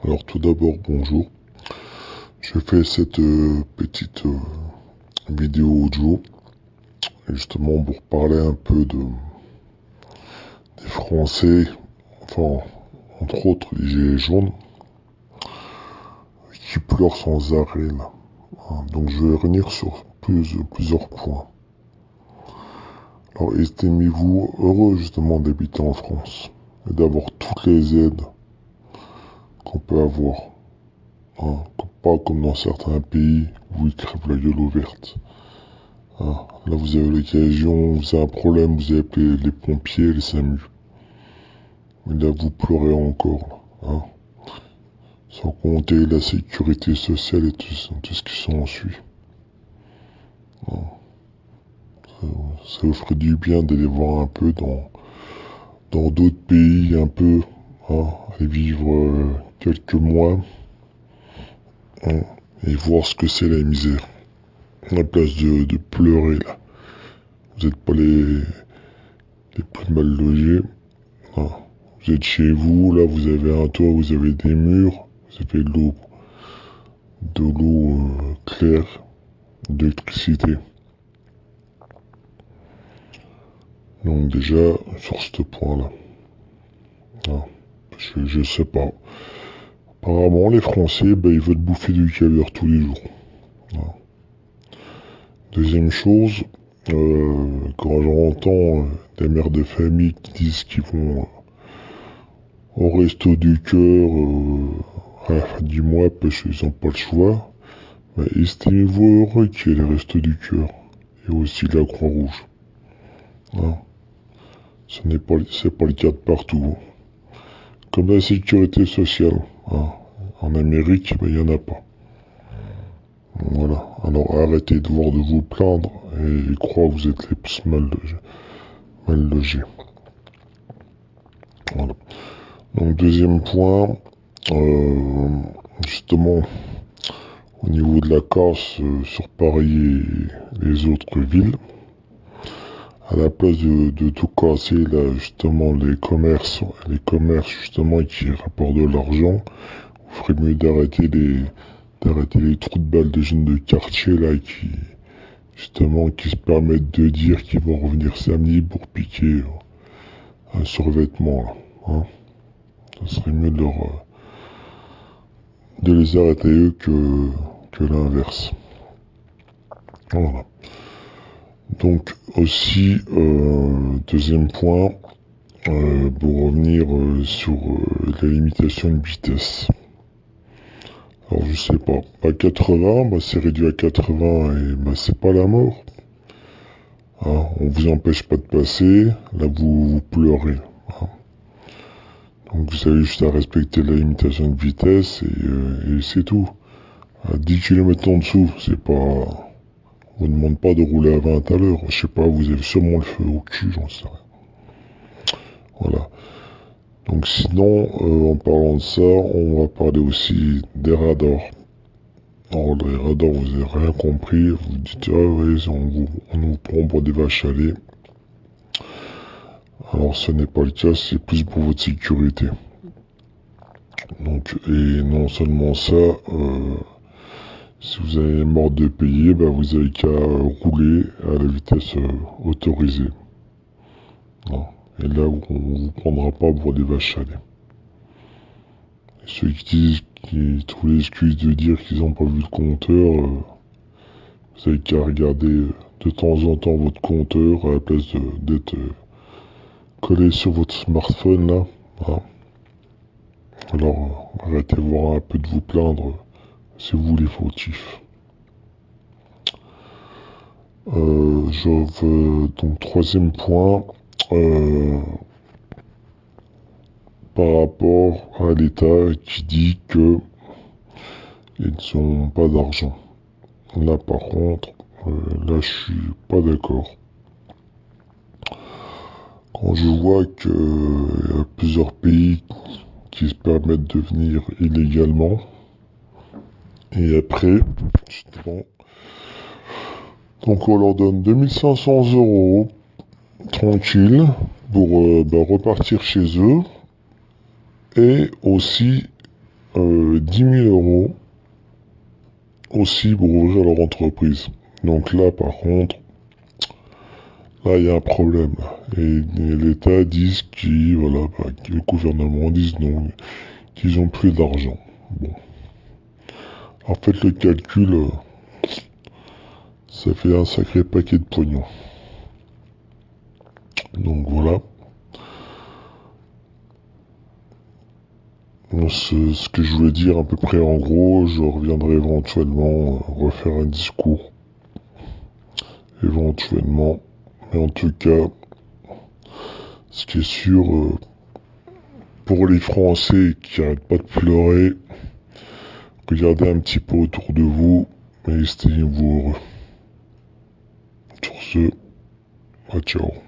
Alors tout d'abord, bonjour. Je fais cette petite vidéo audio justement pour parler un peu des Français, enfin entre autres les Gilets jaunes, qui pleurent sans arrêt là. Donc je vais revenir sur plusieurs points. Alors estimez-vous heureux justement d'habiter en France et d'avoir toutes les aides qu'on peut avoir, hein, pas comme dans certains pays où ils crèvent la gueule ouverte. Là, vous avez l'occasion, vous avez un problème, vous avez appelé les pompiers, les SAMU. Mais là, vous pleurez encore, là, sans compter la sécurité sociale et tout ce qui s'ensuit. Hein. Ça vous ferait du bien d'aller voir un peu dans d'autres pays, un peu, aller vivre quelques mois, hein, et voir ce que c'est la misère. À la place de pleurer, là. Vous n'êtes pas les plus mal logés. Hein. Vous êtes chez vous, là, vous avez un toit, vous avez des murs, vous avez de l'eau claire, de l'électricité. Donc déjà, sur ce point-là, je sais pas. Apparemment, les Français, ils veulent bouffer du caviar tous les jours. Deuxième chose, quand j'entends des mères de famille qui disent qu'ils vont au resto du cœur à la fin du mois parce qu'ils n'ont pas le choix, estimez-vous heureux qu'il y ait les restos du cœur et aussi la Croix-Rouge. C'est pas le cas de partout. Comme la sécurité sociale. En Amérique, il n'y en a pas. Voilà. Alors arrêtez de vous plaindre et croire que vous êtes les plus mal logés. Voilà. Donc deuxième point, justement, au niveau de la casse sur Paris et les autres villes, à la place de tout casser, là, justement, les commerces justement, qui rapportent de l'argent, vous ferait mieux d'arrêter les trous de balles des jeunes de quartier, là, qui se permettent de dire qu'ils vont revenir samedi pour piquer un survêtement, là, hein. Ça serait mieux de les arrêter eux que l'inverse. Voilà. Donc aussi, deuxième point, pour revenir sur la limitation de vitesse. Alors je sais pas, à 80, c'est réduit à 80 et c'est pas la mort. On vous empêche pas de passer, là vous pleurez. Donc vous avez juste à respecter la limitation de vitesse et c'est tout. À 10 km en dessous, c'est pas... On ne demande pas de rouler à 20 à l'heure. Je sais pas, vous avez sûrement le feu au cul, j'en sais rien. Voilà. Donc sinon, en parlant de ça, on va parler aussi des radars. Alors les radars, vous n'avez rien compris. Vous dites, ah oui, on nous prend pour des vaches à lait. Alors ce n'est pas le cas, c'est plus pour votre sécurité. Donc, et non seulement ça, si vous avez marre de payer, vous avez qu'à rouler à la vitesse autorisée. Et là, on ne vous prendra pas pour des vaches à lait. Et ceux qui trouvent l'excuse de dire qu'ils n'ont pas vu le compteur, vous avez qu'à regarder de temps en temps votre compteur à la place d'être collé sur votre smartphone là. Alors, arrêtez voir un peu de vous plaindre. C'est vous les fautifs. Donc troisième point, par rapport à l'État qui dit que ils n'ont pas d'argent. Là par contre, là je suis pas d'accord. Quand je vois qu'il y a plusieurs pays qui se permettent de venir illégalement, et après, justement, donc on leur donne 2500 € tranquille pour repartir chez eux et aussi 10 000 euros aussi pour ouvrir leur entreprise. Donc là, par contre, là, il y a un problème. Et l'État dit voilà, que le gouvernement dit non, qu'ils ont plus d'argent. Bon. En fait, le calcul, ça fait un sacré paquet de pognon. Donc voilà. Bon, c'est ce que je voulais dire à peu près en gros. Je reviendrai éventuellement refaire un discours. Éventuellement. Mais en tout cas, ce qui est sûr, pour les Français qui n'arrêtent pas de pleurer, regardez un petit peu autour de vous et estimez-vous heureux. Sur ce, ciao.